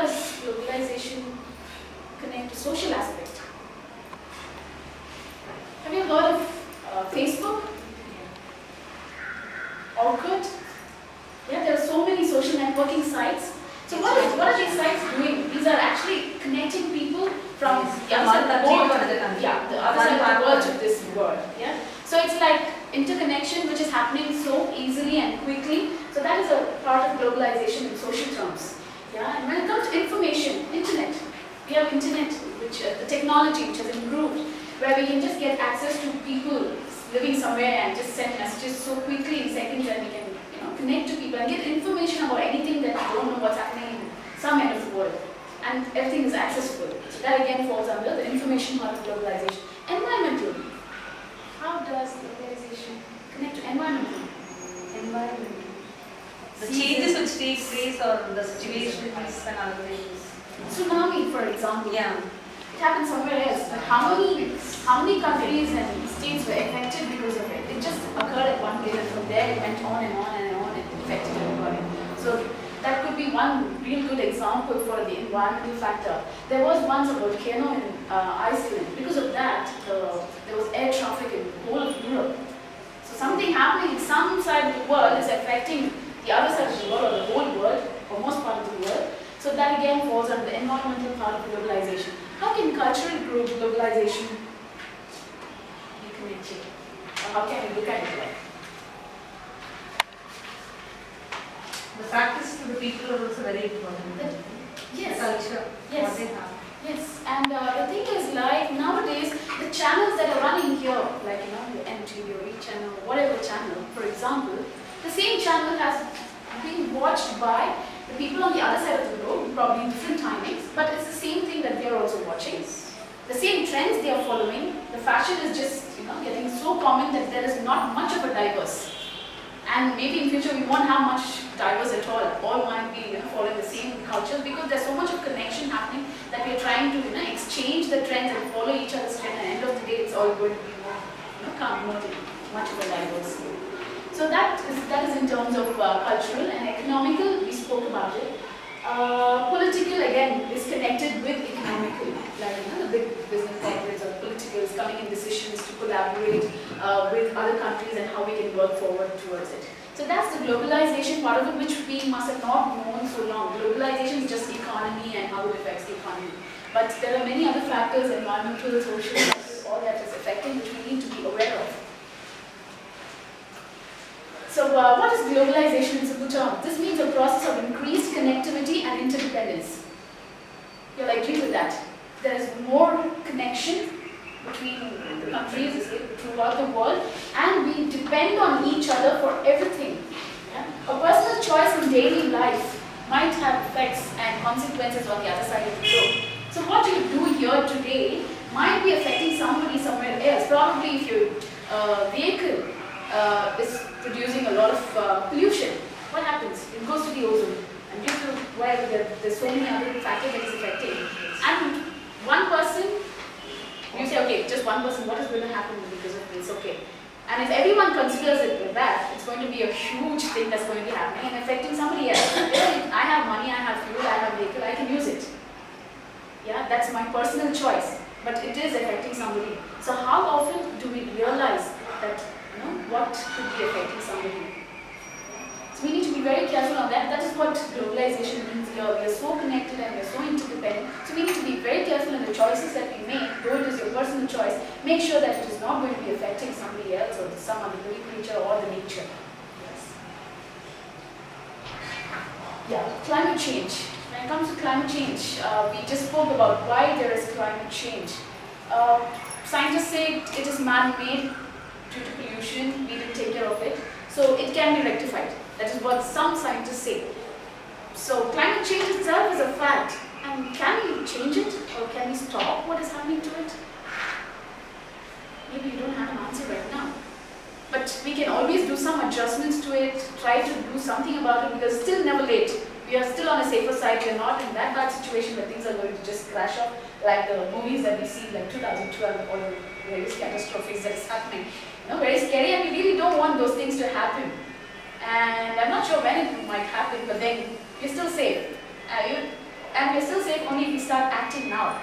does globalization connect to social aspect? Have you heard of Facebook? Orkut? Yeah, there are so many social networking sites. So what are these sites doing? These are actually connecting people from the other side of the world to this world. Yeah. So it's like interconnection which is happening so easily and quickly. So that is a part of globalization in social terms. Yeah. And when it comes to information, internet, we have internet, which the technology which has improved, where we can just get access to people living somewhere and just send messages so quickly in seconds, and we can connect to people and get information about anything that you don't know what's happening in some end of the world. And everything is accessible. So that again falls under the information part of globalization. Environmental. How does globalization connect to environmental? The changes which take place or the situations and other things. Tsunami, for example. Yeah. It happened somewhere else. But how many countries and states were affected because of it? It just occurred at one place, and from there it went on and on and on, and it affected everybody. So that could be one real good example for the environmental factor. There was once a volcano in Iceland. Because of that, there was air traffic in the whole of Europe. So something happening in some side of the world is affecting the other side of the world, or the whole world, or most part of the world. So that again falls under the environmental part of globalization. How can cultural globalization be connected? Or how can we look at it like? The practice to the people are also very important. Yes. The culture. Yes. What they have. Yes. And the thing is, like nowadays, the channels that are running here, like your MTV or E channel, whatever channel, for example, the same channel has been watched by the people on the other side of the globe, probably in different timings, but it's the same thing that they are also watching. The same trends they are following. The fashion is just getting so common that there is not much of a diverse. And maybe in future we won't have much diverse at all. All might be following the same cultures, because there's so much of connection happening that we are trying to exchange the trends and follow each other's trend. And at the end of the day, it's all going to be more, not much of a diverse. So that is in terms of cultural. And economical, we spoke about it. Political, again, is connected with economical, like the big business corporates or politicals coming in decisions to collaborate with other countries and how we can work forward towards it. So that's the globalization part of it, which we must have not known so long. Globalization is just economy and how it affects the economy. But there are many other factors, environmental, social, all that is affecting, which we need to be aware of. So what is globalization in simple terms? This means a process of increased connectivity and interdependence. You'll agree with that. There is more connection between the countries throughout the world, and we depend on each other for everything. Yeah? A personal choice in daily life might have effects and consequences on the other side of the globe. So what you do here today might be affecting somebody somewhere else. Probably if your vehicle is producing a lot of pollution, what happens? It goes to the ozone, and due to where there's so many other factors that is affecting. And one person, you say, okay, just one person, what is going to happen because of this? Okay. And if everyone considers it like that, it's going to be a huge thing that's going to be happening and affecting somebody else. I have money, I have fuel, I have vehicle, I can use it. Yeah, that's my personal choice, but it is affecting somebody. So how often do we realize that what could be affecting somebody? So we need to be very careful on that. That is what globalization means. We are so connected and we are so interdependent. So we need to be very careful in the choices that we make, though it is your personal choice. Make sure that it is not going to be affecting somebody else or some other living creature or the nature. Yes. Yeah, climate change. When it comes to climate change, we just spoke about why there is climate change. Scientists say it is man-made due to pollution. We didn't take care of it. So it can be rectified. That is what some scientists say. So climate change itself is a fact. And can we change it, or can we stop what is happening to it? Maybe you don't have an answer right now. But we can always do some adjustments to it, try to do something about it, because it's still never late. We are still on a safer side. We are not in that bad situation where things are going to just crash off, like the movies that we see, like 2012, or the various catastrophes that is happening. Very scary, and we really don't want those things to happen. And I'm not sure when it might happen, but then you're still safe. And we're still safe only if we start acting now.